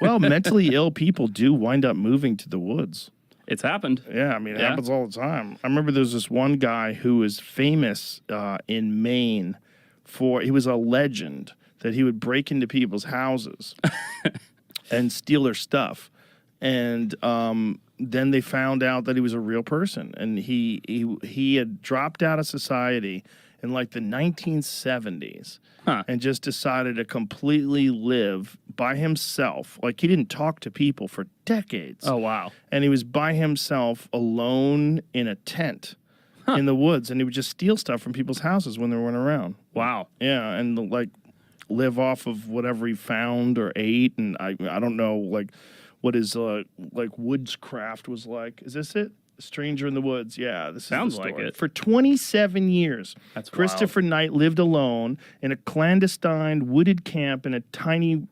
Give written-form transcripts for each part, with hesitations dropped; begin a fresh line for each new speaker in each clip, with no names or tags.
Well, mentally ill people do wind up moving to the woods.
It's happened.
Yeah, I mean, it happens all the time. I remember there was this one guy who was famous in Maine he was a legend that he would break into people's houses and steal their stuff. And then they found out that he was a real person. And he had dropped out of society in like the 1970s and just decided to completely live by himself. Like, he didn't talk to people for decades.
Oh, wow.
And he was by himself alone in a tent in the woods. And he would just steal stuff from people's houses when they weren't around.
Wow.
Yeah, and like live off of whatever he found or ate. And I don't know, like, what his like woodscraft was like. Is this it? Stranger in the Woods. Yeah, this
sounds
is the story.
like it.
For 27 years,
that's
Christopher
wild.
Knight lived alone in a clandestine wooded camp in tiny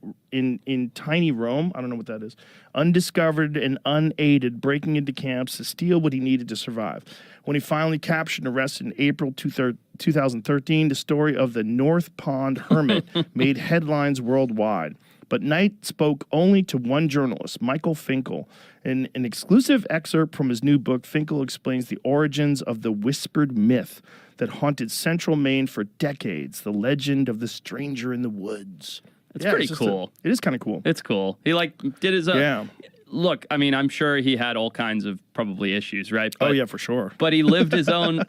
Rome. I don't know what that is. Undiscovered and unaided, breaking into camps to steal what he needed to survive. When he finally captured and arrested in April 2013, the story of the North Pond Hermit made headlines worldwide. But Knight spoke only to one journalist, Michael Finkel. In an exclusive excerpt from his new book, Finkel explains the origins of the whispered myth that haunted central Maine for decades, the legend of the stranger in the woods.
It's pretty cool.
It is kind of cool.
It's cool. He did his own.
Yeah.
Look, I mean, I'm sure he had all kinds of probably issues, right?
But, yeah, for sure.
But he lived his own,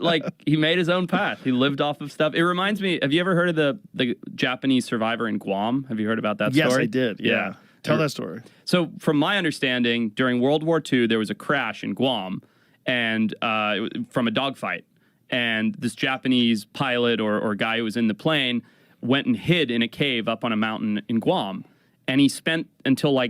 he made his own path. He lived off of stuff. It reminds me, have you ever heard of the Japanese survivor in Guam? Have you heard about that story?
Yes, I did. Yeah. Tell that story.
So from my understanding, during World War II, there was a crash in Guam and from a dogfight. And this Japanese pilot or guy who was in the plane went and hid in a cave up on a mountain in Guam. And he spent until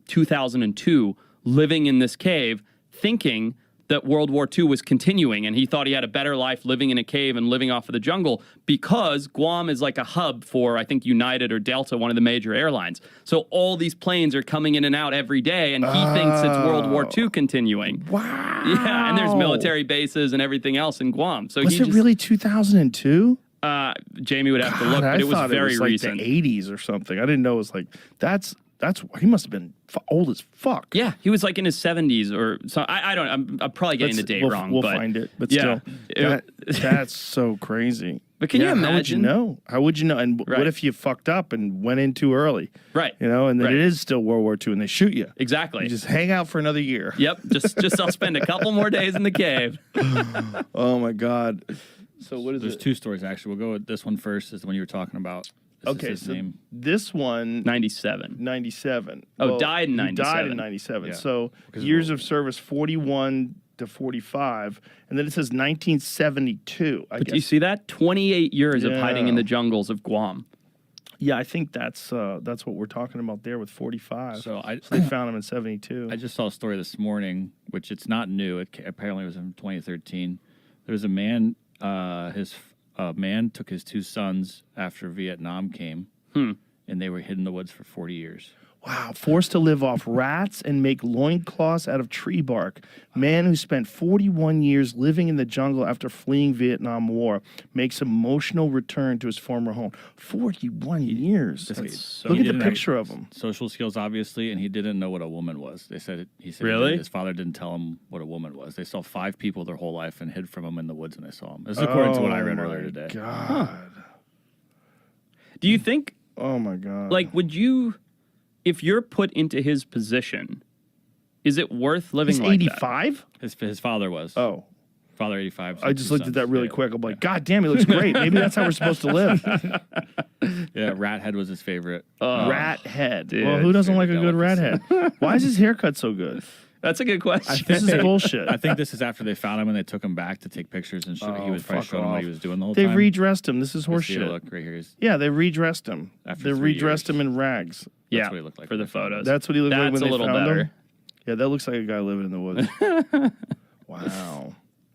2002 living in this cave, thinking that World War II was continuing, and he thought he had a better life living in a cave and living off of the jungle because Guam is like a hub for, I think, United or Delta, one of the major airlines. So all these planes are coming in and out every day, and he thinks it's World War II continuing.
Wow.
Yeah, and there's military bases and everything else in Guam. So
was it really 2002?
Jamie would have to look, but it was very recent.
The 80s or something. I didn't know it was like that's he must have been old as fuck.
Yeah, he was like in his 70s or so. I don't. I'm probably getting the date wrong.
We'll
but
find it. But
yeah,
still, that's so crazy.
But can you imagine?
How would you know? And what if you fucked up and went in too early?
Right.
You know, and then it is still World War II, and they shoot you.
Exactly.
You just hang out for another year.
Yep. Just I'll spend a couple more days in the cave.
Oh my God. So what is
There's two stories actually. We'll go with this one first. Is the one you were talking about.
This one
97.
97.
Oh, died in 97.
Died in 97.
Yeah.
So years of service 41 to 45, and then it says 1972. I guess.
Do you see that? 28 years of hiding in the jungles of Guam.
Yeah, I think that's what we're talking about there with 45.
So
they found him in 72.
I just saw a story this morning, which it's not new. It apparently was in 2013. There was a man. A man took his two sons after Vietnam came, and they were hid in the woods for 40 years.
Wow. Forced to live off rats and make loincloths out of tree bark. Man who spent 41 years living in the jungle after fleeing Vietnam War makes emotional return to his former home. 41 years. Look at the picture of him.
Social skills, obviously, and he didn't know what a woman was. He said
really?
His father didn't tell him what a woman was. They saw 5 people their whole life and hid from him in the woods when they saw him. This is according to what I read earlier today.
God.
Do you think?
Oh my God.
Would you? If you're put into his position, is it worth living
He's
like
85?
His father was.
Oh.
Father 85.
I just looked at that really quick. I'm like, God damn, he looks great. Maybe that's how we're supposed to live.
Yeah, Rat Head was his favorite.
Rat head.
Dude,
well, who doesn't like a good rat head? Why is his haircut so good?
That's a good question.
This is bullshit.
I think this is after they found him and they took him back to take pictures and show. He was probably
fuck
showing him
off.
what he was doing the whole
They
time.
redressed him. This is horseshit.
Look right here.
Yeah, they redressed him.
After
They
3
redressed
years.
him in rags.
Yeah,
That's what he looked like
for the
when they found him.
photos.
That's what he looked like when
That's
they
a little
found
better.
him? Yeah, that looks like a guy living in the woods. Wow.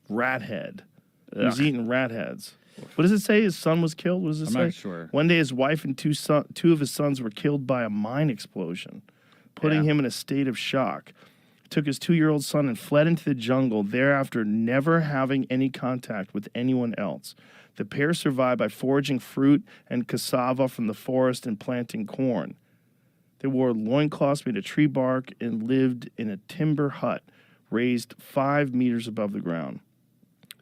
Rat head. He was eating rat heads. What does it say? His son was killed? What does it say?
I'm not sure.
One day his wife and two of his sons were killed by a mine explosion, putting him in a state of shock. He took his 2-year-old son and fled into the jungle, thereafter never having any contact with anyone else. The pair survived by foraging fruit and cassava from the forest and planting corn. They wore loincloths made of tree bark and lived in a timber hut raised 5 meters above the ground.